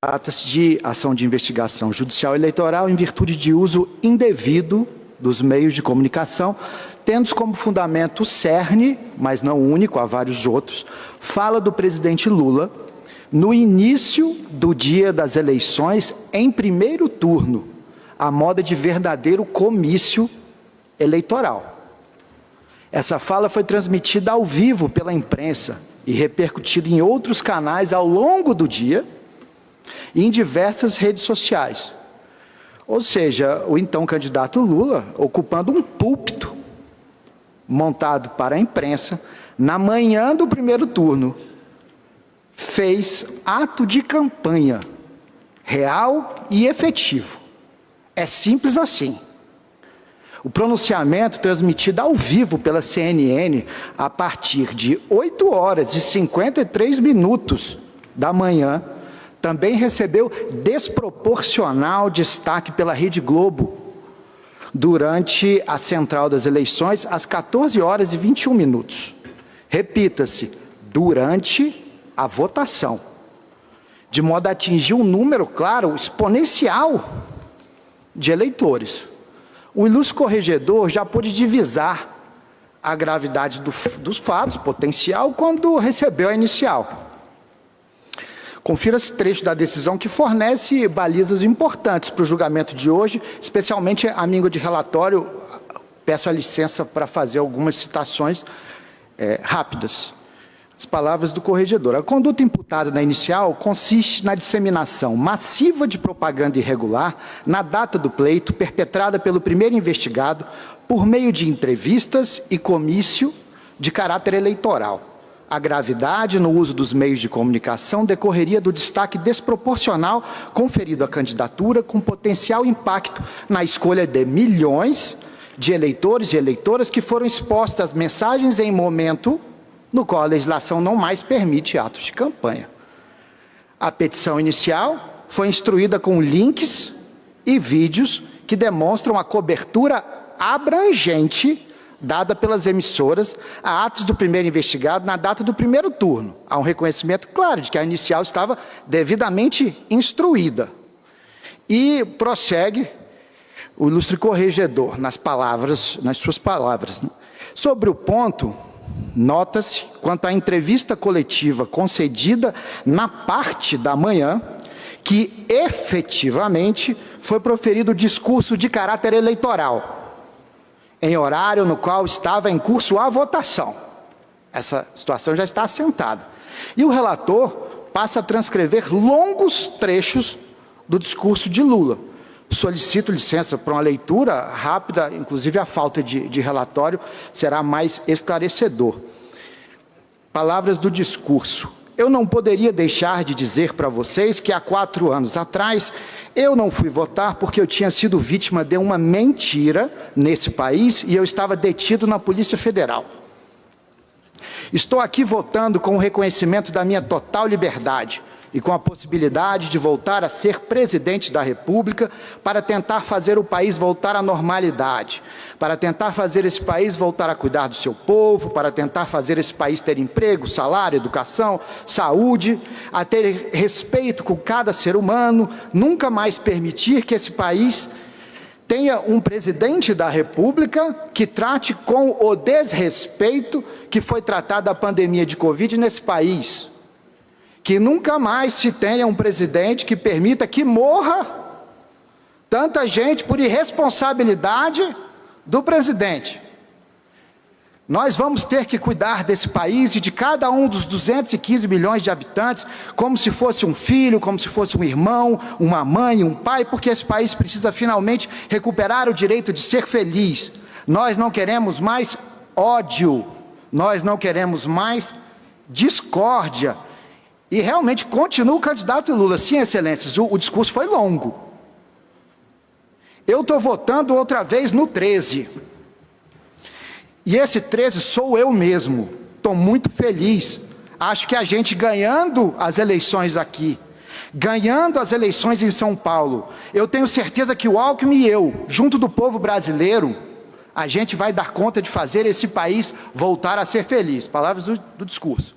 Trata-se de ação de investigação judicial eleitoral em virtude de uso indevido dos meios de comunicação, tendo como fundamento o cerne, mas não único, há vários outros, fala do presidente Lula no início do dia das eleições, em primeiro turno, à moda de verdadeiro comício eleitoral. Essa fala foi transmitida ao vivo pela imprensa e repercutida em outros canais ao longo do dia e em diversas redes sociais. Ou seja, o então candidato Lula, ocupando um púlpito montado para a imprensa, na manhã do primeiro turno, fez ato de campanha real e efetivo. É simples assim. O pronunciamento, transmitido ao vivo pela CNN a partir de 8h53 da manhã, também recebeu desproporcional destaque pela Rede Globo durante a central das eleições, às 14h21. Repita-se, durante a votação, de modo a atingir um número, claro, exponencial de eleitores. O ilustre corregedor já pôde divisar a gravidade dos fatos, potencial, quando recebeu a inicial. Confira esse trecho da decisão que fornece balizas importantes para o julgamento de hoje, especialmente a míngua de relatório. Peço a licença para fazer algumas citações rápidas. As palavras do corregedor. A conduta imputada na inicial consiste na disseminação massiva de propaganda irregular na data do pleito, perpetrada pelo primeiro investigado por meio de entrevistas e comício de caráter eleitoral. A gravidade no uso dos meios de comunicação decorreria do destaque desproporcional conferido à candidatura, com potencial impacto na escolha de milhões de eleitores e eleitoras que foram expostas às mensagens em momento no qual a legislação não mais permite atos de campanha. A petição inicial foi instruída com links e vídeos que demonstram a cobertura abrangente dada pelas emissoras a atos do primeiro investigado na data do primeiro turno. Há um reconhecimento claro de que a inicial estava devidamente instruída. E prossegue o ilustre corregedor nas suas palavras. Sobre o ponto, nota-se, quanto à entrevista coletiva concedida na parte da manhã, que efetivamente foi proferido discurso de caráter eleitoral, em horário no qual estava em curso a votação. Essa situação já está assentada. E o relator passa a transcrever longos trechos do discurso de Lula. Solicito licença para uma leitura rápida, inclusive a falta de relatório será mais esclarecedor. Palavras do discurso. Eu não poderia deixar de dizer para vocês que há 4 anos atrás eu não fui votar porque eu tinha sido vítima de uma mentira nesse país e eu estava detido na Polícia Federal. Estou aqui votando com o reconhecimento da minha total liberdade e com a possibilidade de voltar a ser presidente da República para tentar fazer o país voltar à normalidade, para tentar fazer esse país voltar a cuidar do seu povo, para tentar fazer esse país ter emprego, salário, educação, saúde, a ter respeito com cada ser humano, nunca mais permitir que esse país tenha um presidente da República que trate com o desrespeito que foi tratado a pandemia de Covid nesse país. Que nunca mais se tenha um presidente que permita que morra tanta gente por irresponsabilidade do presidente. Nós vamos ter que cuidar desse país e de cada um dos 215 milhões de habitantes como se fosse um filho, como se fosse um irmão, uma mãe, um pai, porque esse país precisa finalmente recuperar o direito de ser feliz. Nós não queremos mais ódio, nós não queremos mais discórdia. E realmente continua o candidato Lula. Sim, excelências, o discurso foi longo. Eu estou votando outra vez no 13. E esse 13 sou eu mesmo. Estou muito feliz. Acho que a gente ganhando as eleições aqui, ganhando as eleições em São Paulo, eu tenho certeza que o Alckmin e eu, junto do povo brasileiro, a gente vai dar conta de fazer esse país voltar a ser feliz. Palavras do discurso.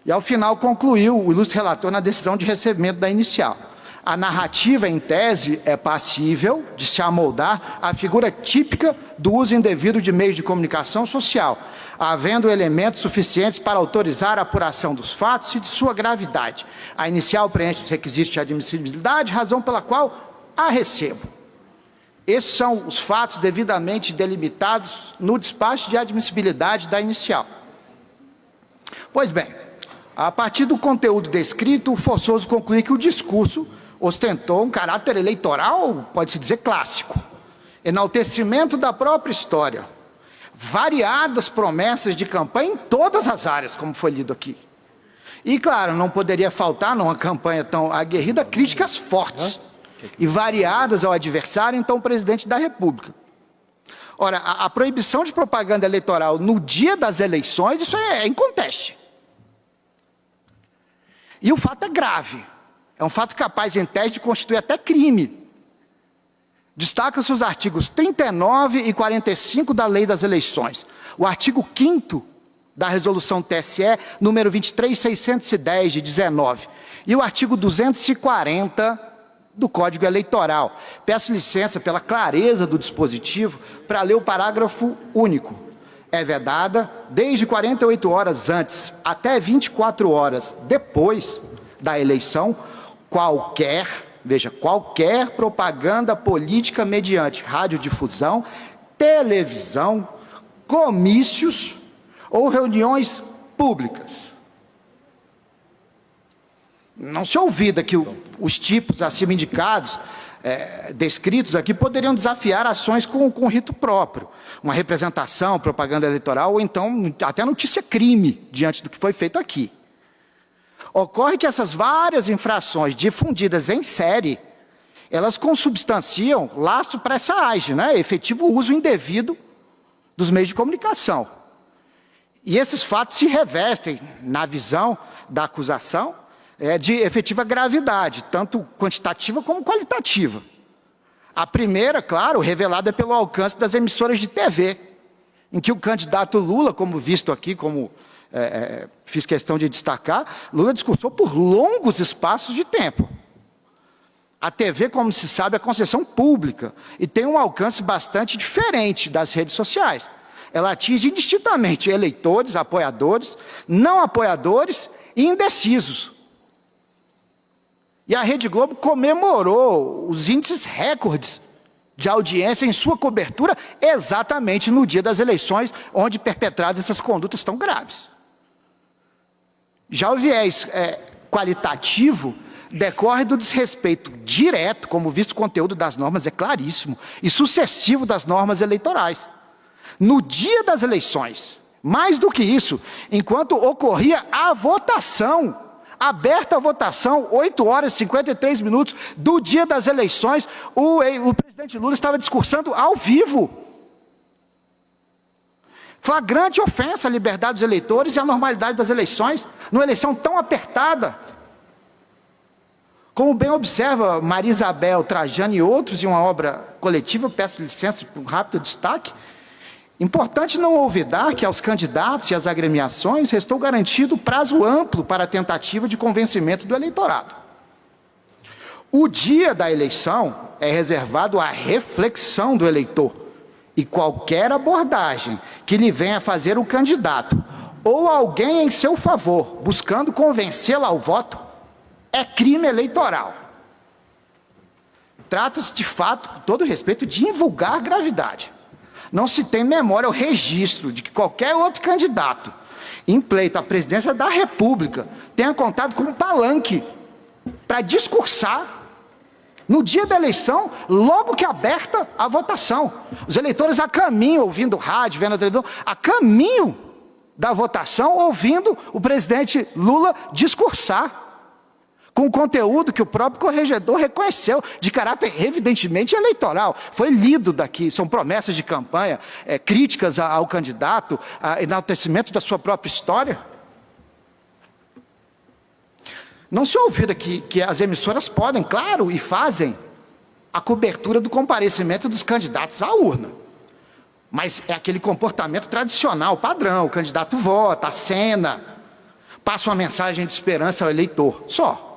E ao final concluiu o ilustre relator na decisão de recebimento da inicial. A narrativa, em tese, é passível de se amoldar à figura típica do uso indevido de meios de comunicação social, havendo elementos suficientes para autorizar a apuração dos fatos e de sua gravidade. A inicial preenche os requisitos de admissibilidade, razão pela qual a recebo. Esses são os fatos devidamente delimitados no despacho de admissibilidade da inicial. Pois bem, a partir do conteúdo descrito, o forçoso conclui que o discurso ostentou um caráter eleitoral, pode-se dizer, clássico. Enaltecimento da própria história. Variadas promessas de campanha em todas as áreas, como foi lido aqui. E, claro, não poderia faltar, numa campanha tão aguerrida, críticas fortes e variadas ao adversário, então presidente da República. Ora, a proibição de propaganda eleitoral no dia das eleições, isso é inconteste. E o fato é grave. É um fato capaz, em tese, de constituir até crime. Destacam-se os artigos 39 e 45 da Lei das Eleições. O artigo 5º da Resolução TSE, número 23.610, de 19. E o artigo 240 do Código Eleitoral. Peço licença pela clareza do dispositivo para ler o parágrafo único. É vedada, desde 48 horas antes até 24 horas depois da eleição, qualquer propaganda política mediante radiodifusão, televisão, comícios ou reuniões públicas. Não se ouvida que os tipos acima indicados, descritos aqui, poderiam desafiar ações com rito próprio. Uma representação, propaganda eleitoral, ou então até notícia-crime, diante do que foi feito aqui. Ocorre que essas várias infrações difundidas em série, elas consubstanciam laço para essa age, né? Efetivo uso indevido dos meios de comunicação. E esses fatos se revestem, na visão da acusação, de efetiva gravidade, tanto quantitativa como qualitativa. A primeira, claro, revelada pelo alcance das emissoras de TV, em que o candidato Lula, como visto aqui, como fiz questão de destacar, Lula discursou por longos espaços de tempo. A TV, como se sabe, é concessão pública e tem um alcance bastante diferente das redes sociais. Ela atinge indistintamente eleitores, apoiadores, não apoiadores e indecisos. E a Rede Globo comemorou os índices recordes de audiência em sua cobertura exatamente no dia das eleições, onde perpetradas essas condutas tão graves. Já o viés qualitativo decorre do desrespeito direto, como visto o conteúdo das normas é claríssimo, e sucessivo das normas eleitorais. No dia das eleições, mais do que isso, enquanto ocorria a votação, aberta a votação, 8 horas e 53 minutos do dia das eleições, o presidente Lula estava discursando ao vivo. Flagrante ofensa à liberdade dos eleitores e à normalidade das eleições, numa eleição tão apertada. Como bem observa Maria Isabel Trajano e outros em uma obra coletiva, peço licença por um rápido destaque, importante não olvidar que aos candidatos e às agremiações restou garantido prazo amplo para a tentativa de convencimento do eleitorado. O dia da eleição é reservado à reflexão do eleitor e qualquer abordagem que lhe venha fazer o candidato ou alguém em seu favor, buscando convencê-lo ao voto, é crime eleitoral. Trata-se, de fato, com todo respeito, de invulgar gravidade. Não se tem memória ou registro de que qualquer outro candidato em pleito à presidência da República tenha contado com um palanque para discursar no dia da eleição, logo que aberta a votação. Os eleitores a caminho, ouvindo rádio, vendo a televisão, a caminho da votação, ouvindo o presidente Lula discursar, com conteúdo que o próprio corregedor reconheceu, de caráter evidentemente eleitoral. Foi lido daqui, são promessas de campanha, críticas ao candidato, enaltecimento da sua própria história. Não se ouvira que as emissoras podem, claro, e fazem a cobertura do comparecimento dos candidatos à urna. Mas é aquele comportamento tradicional, padrão, o candidato vota, acena, passa uma mensagem de esperança ao eleitor, só.